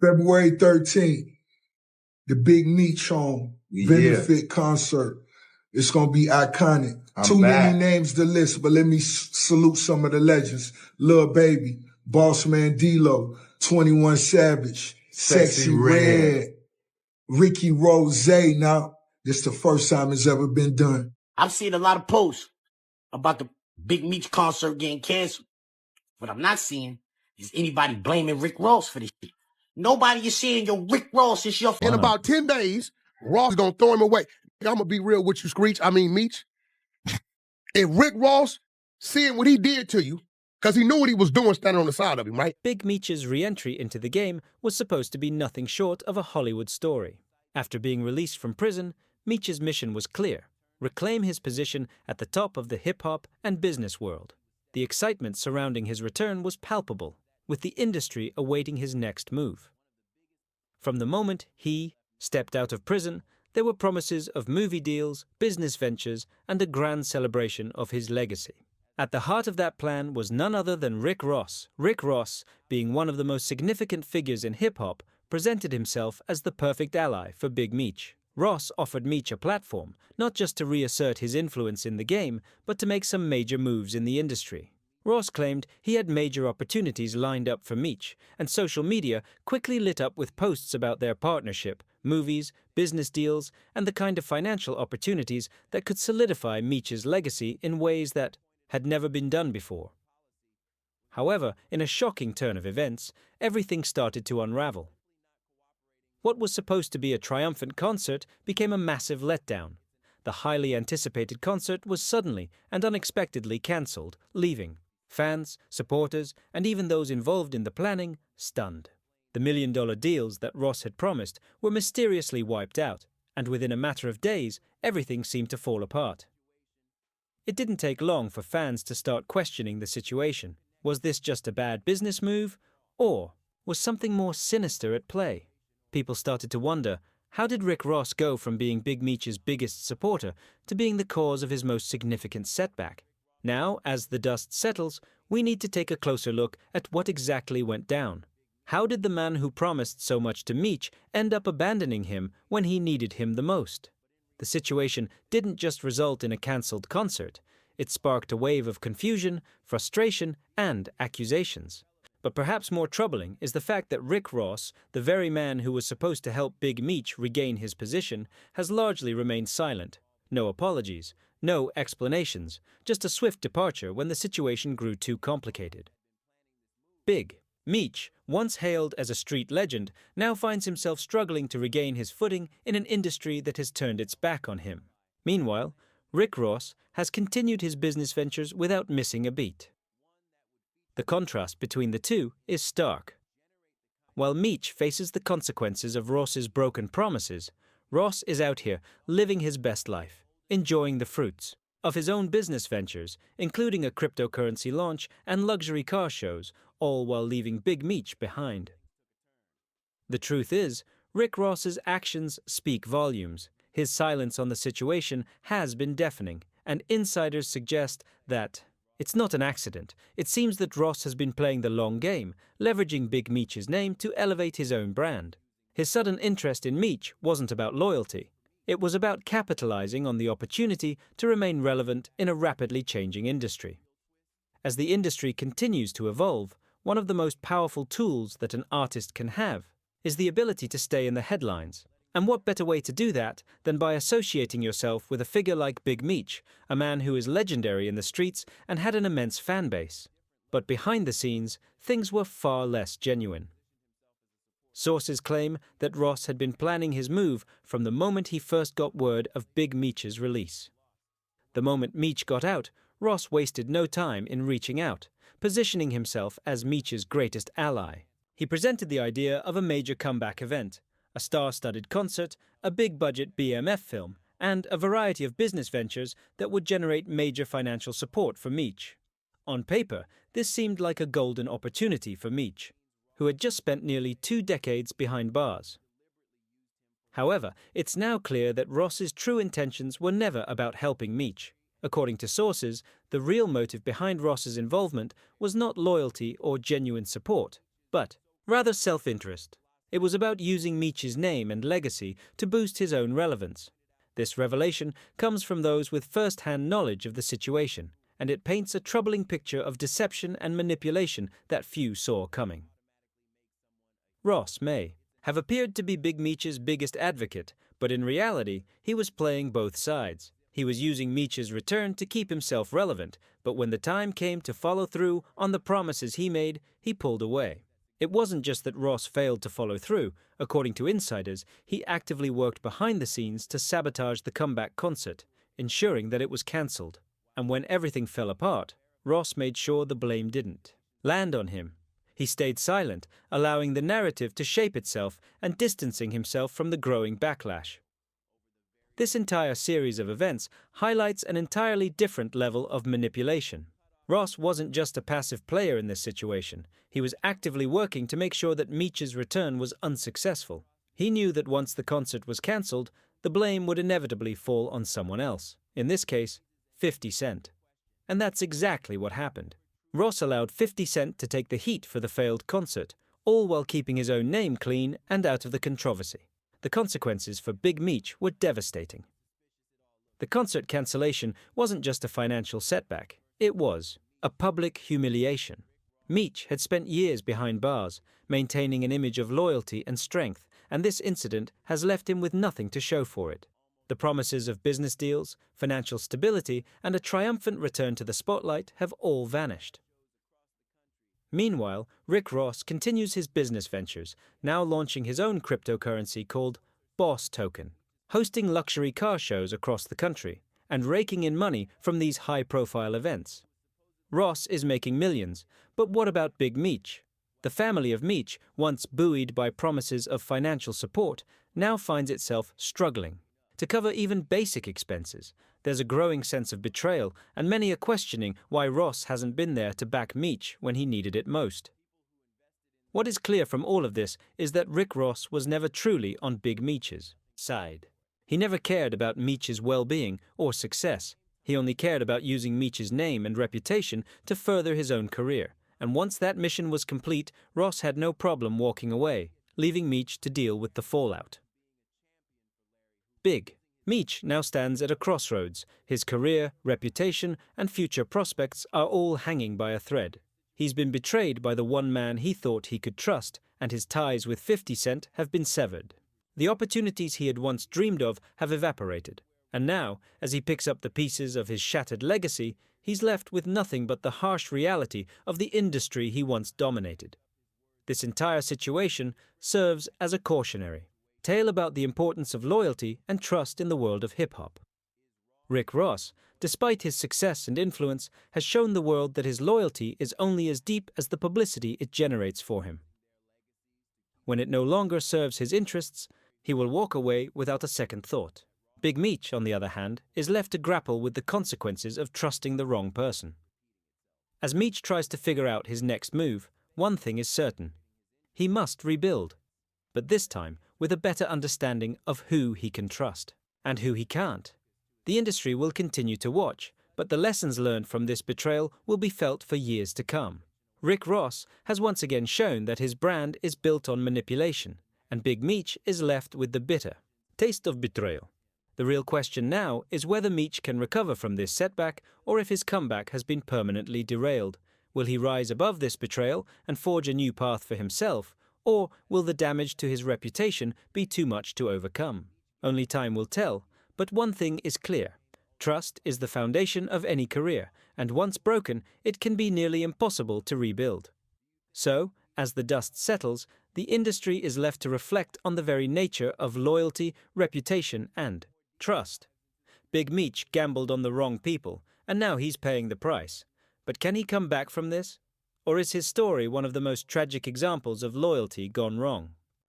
February 13th, the Big Meech benefit concert. It's going to be iconic. Too many names to list, but let me salute some of the legends. Lil Baby, Boss Man D-Lo, 21 Savage, Sexy Red, Ricky Rose. Now, this the first time it's ever been done. I've seen a lot of posts about the Big Meech concert getting canceled. What I'm not seeing is anybody blaming Rick Ross for this shit. Nobody is saying, yo, Rick Ross is your... In about 10 days, Ross is going to throw him away. I'm going to be real with you, Meech. If Rick Ross, seeing what he did to you, because he knew what he was doing standing on the side of him, right? Big Meech's re-entry into the game was supposed to be nothing short of a Hollywood story. After being released from prison, Meech's mission was clear: reclaim his position at the top of the hip-hop and business world. The excitement surrounding his return was palpable, with the industry awaiting his next move. From the moment he stepped out of prison, there were promises of movie deals, business ventures, and a grand celebration of his legacy. At the heart of that plan was none other than Rick Ross. Rick Ross, being one of the most significant figures in hip-hop, presented himself as the perfect ally for Big Meech. Ross offered Meech a platform, not just to reassert his influence in the game, but to make some major moves in the industry. Ross claimed he had major opportunities lined up for Meech, and social media quickly lit up with posts about their partnership, movies, business deals, and the kind of financial opportunities that could solidify Meech's legacy in ways that had never been done before. However, in a shocking turn of events, everything started to unravel. What was supposed to be a triumphant concert became a massive letdown. The highly anticipated concert was suddenly and unexpectedly cancelled, leaving fans, supporters, and even those involved in the planning stunned. The million-dollar deals that Ross had promised were mysteriously wiped out, and within a matter of days, everything seemed to fall apart. It didn't take long for fans to start questioning the situation. Was this just a bad business move, or was something more sinister at play? People started to wonder, how did Rick Ross go from being Big Meech's biggest supporter to being the cause of his most significant setback? Now, as the dust settles, we need to take a closer look at what exactly went down. How did the man who promised so much to Meech end up abandoning him when he needed him the most? The situation didn't just result in a cancelled concert. It sparked a wave of confusion, frustration, and accusations. But perhaps more troubling is the fact that Rick Ross, the very man who was supposed to help Big Meech regain his position, has largely remained silent. No apologies, no explanations, just a swift departure when the situation grew too complicated. Big Meech, once hailed as a street legend, now finds himself struggling to regain his footing in an industry that has turned its back on him. Meanwhile, Rick Ross has continued his business ventures without missing a beat. The contrast between the two is stark. While Meech faces the consequences of Ross's broken promises, Ross is out here living his best life, enjoying the fruits of his own business ventures, including a cryptocurrency launch and luxury car shows, all while leaving Big Meech behind. The truth is, Rick Ross's actions speak volumes. His silence on the situation has been deafening, and insiders suggest that it's not an accident. It seems that Ross has been playing the long game, leveraging Big Meech's name to elevate his own brand. His sudden interest in Meech wasn't about loyalty. It was about capitalizing on the opportunity to remain relevant in a rapidly changing industry. As the industry continues to evolve, one of the most powerful tools that an artist can have is the ability to stay in the headlines. And what better way to do that than by associating yourself with a figure like Big Meech, a man who is legendary in the streets and had an immense fan base. But behind the scenes, things were far less genuine. Sources claim that Ross had been planning his move from the moment he first got word of Big Meech's release. The moment Meech got out, Ross wasted no time in reaching out, positioning himself as Meech's greatest ally. He presented the idea of a major comeback event, a star-studded concert, a big-budget BMF film, and a variety of business ventures that would generate major financial support for Meech. On paper, this seemed like a golden opportunity for Meech, who had just spent nearly 2 decades behind bars. However, it's now clear that Ross's true intentions were never about helping Meech. According to sources, the real motive behind Ross's involvement was not loyalty or genuine support, but rather self-interest. It was about using Meech's name and legacy to boost his own relevance. This revelation comes from those with first-hand knowledge of the situation, and it paints a troubling picture of deception and manipulation that few saw coming. Ross may have appeared to be Big Meech's biggest advocate, but in reality, he was playing both sides. He was using Meech's return to keep himself relevant, but when the time came to follow through on the promises he made, he pulled away. It wasn't just that Ross failed to follow through. According to insiders, he actively worked behind the scenes to sabotage the comeback concert, ensuring that it was cancelled. And when everything fell apart, Ross made sure the blame didn't land on him. He stayed silent, allowing the narrative to shape itself and distancing himself from the growing backlash. This entire series of events highlights an entirely different level of manipulation. Ross wasn't just a passive player in this situation. He was actively working to make sure that Meech's return was unsuccessful. He knew that once the concert was cancelled, the blame would inevitably fall on someone else, in this case, 50 Cent. And that's exactly what happened. Ross allowed 50 Cent to take the heat for the failed concert, all while keeping his own name clean and out of the controversy. The consequences for Big Meech were devastating. The concert cancellation wasn't just a financial setback. It was a public humiliation. Meech had spent years behind bars, maintaining an image of loyalty and strength, and this incident has left him with nothing to show for it. The promises of business deals, financial stability, and a triumphant return to the spotlight have all vanished. Meanwhile, Rick Ross continues his business ventures, now launching his own cryptocurrency called Boss Token, hosting luxury car shows across the country, and raking in money from these high-profile events. Ross is making millions, but what about Big Meech? The family of Meech, once buoyed by promises of financial support, now finds itself struggling. To cover even basic expenses, there's a growing sense of betrayal, and many are questioning why Ross hasn't been there to back Meech when he needed it most. What is clear from all of this is that Rick Ross was never truly on Big Meech's side. He never cared about Meech's well-being or success. He only cared about using Meech's name and reputation to further his own career. And once that mission was complete, Ross had no problem walking away, leaving Meech to deal with the fallout. Big Meech now stands at a crossroads. His career, reputation, and future prospects are all hanging by a thread. He's been betrayed by the one man he thought he could trust, and his ties with 50 Cent have been severed. The opportunities he had once dreamed of have evaporated, and now, as he picks up the pieces of his shattered legacy, he's left with nothing but the harsh reality of the industry he once dominated. This entire situation serves as a cautionary tale about the importance of loyalty and trust in the world of hip-hop. Rick Ross, despite his success and influence, has shown the world that his loyalty is only as deep as the publicity it generates for him. When it no longer serves his interests, he will walk away without a second thought. Big Meech, on the other hand, is left to grapple with the consequences of trusting the wrong person. As Meech tries to figure out his next move, one thing is certain. He must rebuild, but this time with a better understanding of who he can trust and who he can't. The industry will continue to watch, but the lessons learned from this betrayal will be felt for years to come. Rick Ross has once again shown that his brand is built on manipulation, and Big Meech is left with the bitter taste of betrayal. The real question now is whether Meech can recover from this setback or if his comeback has been permanently derailed. Will he rise above this betrayal and forge a new path for himself, or will the damage to his reputation be too much to overcome? Only time will tell, but one thing is clear. Trust is the foundation of any career, and once broken, it can be nearly impossible to rebuild. So, as the dust settles, the industry is left to reflect on the very nature of loyalty, reputation, and trust. Big Meech gambled on the wrong people, and now he's paying the price. But can he come back from this? Or is his story one of the most tragic examples of loyalty gone wrong?